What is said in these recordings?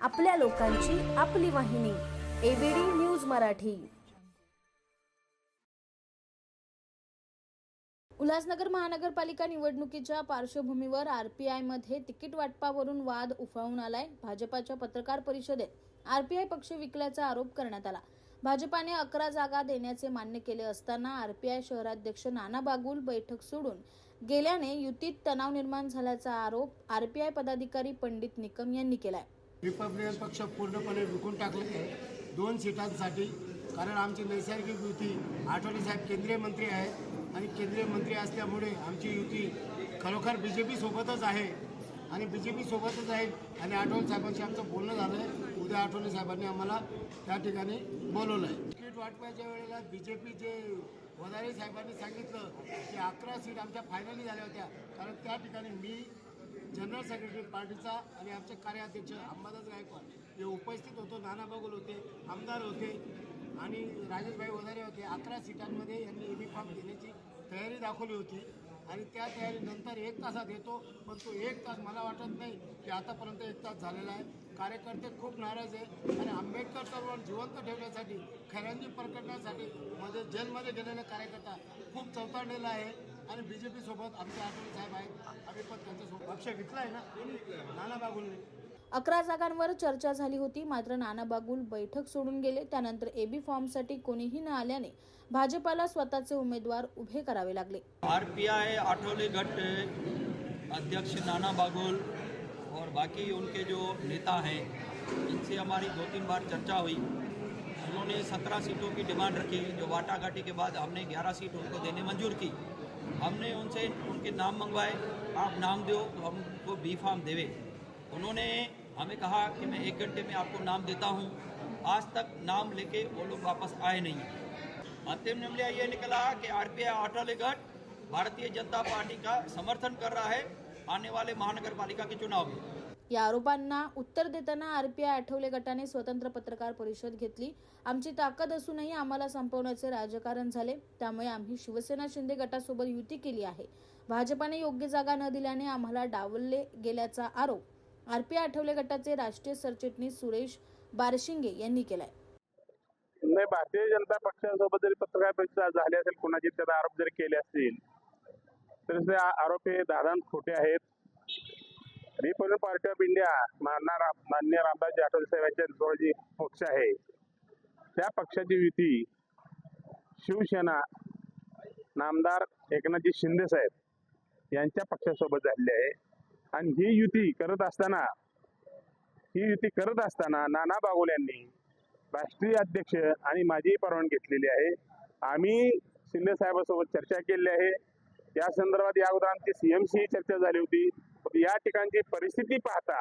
आपल्या लोकांची आपली वाहिनी एबीडी न्यूज मराठी। उल्हासनगर महानगरपालिका निवडणुकीच्या पार्श्वभूमीवर आरपीआयमध्ये तिकीट वाटपावरून वाद उफाळून आलाय। भाजपाच्या पत्रकार परिषदेत आरपीआय पक्ष विकल्याचा आरोप करण्यात आला। भाजपाने 11 जागा देण्याचे मान्य केले असताना आरपीआय शहराध्यक्ष नाना बागुल बैठक सोडून गेल्याने युतीत तणाव निर्माण झाल्याचा आरोप आरपीआय पदाधिकारी पंडित निकम यांनी केलाय। रिपब्लिकन पक्ष पूर्णपणे विकून टाकले आहे 2 सीटांसाठी, कारण आमची नैसर्गिक युती आठवले साहेब केंद्रीय मंत्री आहेत आणि केंद्रीय मंत्री असल्यामुळे आमची युती खरोखर बीजेपी सोबतच आहे आणि बीजेपी सोबतच आहे। आणि आठवले साहेबांशी आमचं बोलणं झालं आहे। उद्या आठवले साहेबांनी आम्हाला त्या ठिकाणी बोलवलं आहे। तिकीट वाटपाच्या वेळेला बीजेपीचे वदारे साहेबांनी सांगितलं की 11 सीट आमच्या फायनली झाल्या होत्या, कारण त्या ठिकाणी मी जनरल सेक्रेटरी पार्टीचा आणि आमचे कार्याध्यक्ष अंबादास गायकवाड हे उपस्थित होतो, नाना बागुल होते, आमदार होते आणि राजेशभाई वदारे होते। 11 सीटांमध्ये यांनी एबी फॉर्म देण्याची तयारी दाखवली होती आणि त्या तयारीनंतर 1 तासात येतो, पण तो 1 तास मला वाटत नाही की आतापर्यंत 1 तास झालेला आहे। कार्यकर्ते खूप नाराज आहे आणि आंबेडकर चळवळ जिवंत ठेवण्यासाठी, खऱ्यांनी प्रकटण्यासाठी मध्ये जेलमध्ये गेलेले कार्यकर्ता खूप चौताळलेला आहे आणि बीजेपी सोबत आमचे आठवले साहेब आहेत। आम्ही पण त्यांच्यासोबत पक्ष विकला आहे ना नाना बागुलने। 11 जागांवर चर्चा झाली होती, मात्र नाना बागुल बैठक सोडून गेले। त्यानंतर एबी फॉर्मसाठी कोणीही न आल्याने भाजपाला स्वतःचे उमेदवार उभे करावे लागले। आरपीआई आठवले गट अध्यक्ष नाना बागुल और बाकी उनके जो नेता हैं, इनसे हमारी 2-3 बार चर्चा हुई। उन्होंने 17 सीटों की डिमांड रखी, जो वाटाघाटी के बाद हमने 11 सीट उनको देने मंजूर की। हमने उनसे उनके नाम मंगवाए, आप नाम दो तो हमको बी फॉर्म देवे। उन्होंने हमें कहा कि मैं 1 घंटे में आपको नाम देता हूं। आज तक नाम लेके वो लोग वापस आए नहीं। अंतिम निर्णय ये निकला कि आरपीआई आठवले गट भारतीय जनता पार्टी का समर्थन कर रहा है आने वाले महानगर पालिका के चुनाव में। या आरोपांना उत्तर देताना आरपीआय आठवले गटाने स्वतंत्र पत्रकार परिषद घेतली। आमची ताकद असूनही आम्हाला संपवण्याचे राजकारण झाले, त्यामुळे आम्ही शिवसेना शिंदे गटासोबत युती केली आहे। भाजपाने योग्य जागा न दिल्याने आम्हाला डावलले गेल्याचा आरोप आरपीआय आठवले गटाचे राष्ट्रीय सरचिटणीस सुरेश बारशिंगे यांनी केलाय। नाही, भारतीय जनता पक्षासोबत जरी पत्रकार परिषद झाली असेल, कोणाची त्याचा आरोप जरी केले असतील तरी ते आरोप हे दादांत खोटे आहेत। रिपब्लिकन पार्टी ऑफ इंडिया माननीय रामदासजी आठवले साहेबांच्या नेतृत्वाची पक्ष आहे, त्या पक्षाची युती शिवसेना नामदार एकनाथजी शिंदे साहेब यांच्या पक्षासोबत झालेली आहे। आणि ही युती करत असताना नाना बागुल यांनी राष्ट्रीय अध्यक्ष आणि माझी परवानगी घेतलेली आहे। आम्ही शिंदे साहेबांसोबत चर्चा केली आहे। या संदर्भात या अगोदर आमची सीएमसी चर्चा झाली होती। या ठिकाणची परिस्थिती पाहता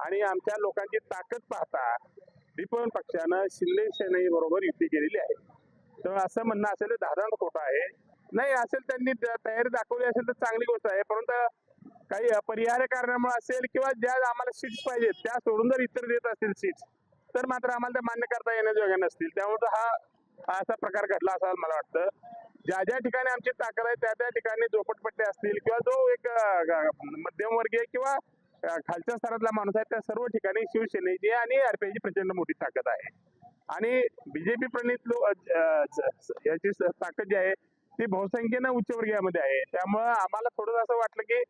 आणि आमच्या लोकांची ताकद पाहता रिपब्लिकन पक्षानं शिंदे सेनेबरोबर युती केलेली आहे। तर असं म्हणणं असेल तर दादांत खोटं आहे। नाही असेल, त्यांनी तयारी दाखवली असेल तर चांगली गोष्ट आहे, परंतु काही अपरिहार्य कारणामुळे असेल किंवा ज्या आम्हाला सीट्स पाहिजेत त्या सोडून जर इतर देत असतील सीट्स, तर मात्र आम्हाला त्या मान्य करता येण्याजोग्या नसतील। त्यामुळे हा असा प्रकार घडला असा मला वाटतं। ज्या ठिकाणी आमची ताकद आहे त्या ठिकाणी झोपडपट्टी असतील किंवा जो एक मध्यमवर्गीय किंवा खालच्या स्तरातला माणूस आहे, त्या सर्व ठिकाणी शिवसेनेची आणि आरपीआयची प्रचंड मोठी ताकद आहे। आणि बीजेपी प्रणित याची ताकद जी आहे ती बहुसंख्येनं उच्चवर्गीयामध्ये आहे। त्यामुळं आम्हाला थोडं असं वाटलं की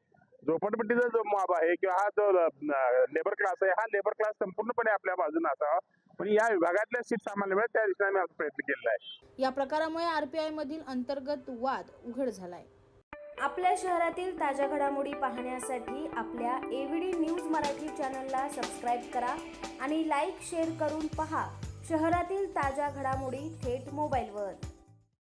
झोपडपट्टीचा जो मॉब आहे किंवा हा जो लेबर क्लास आहे, हा लेबर क्लास संपूर्णपणे आपल्या बाजूने असावा, पण या विभागातल्या सीट्स आम्हाला मिळत त्या दिशेने आम्ही प्रयत्न केलेला आहे। या प्रकारामुळे आरपीआय मधील अंतर्गत वाद उघड झालाय। आपल्या शहरातील ताज्या घडामोडी पाहण्यासाठी आपल्या एबीडी न्यूज मराठी चॅनलला सबस्क्राईब करा आणि लाईक शेअर करून पहा शहरातील ताज्या घडामोडी थेट मोबाईलवर।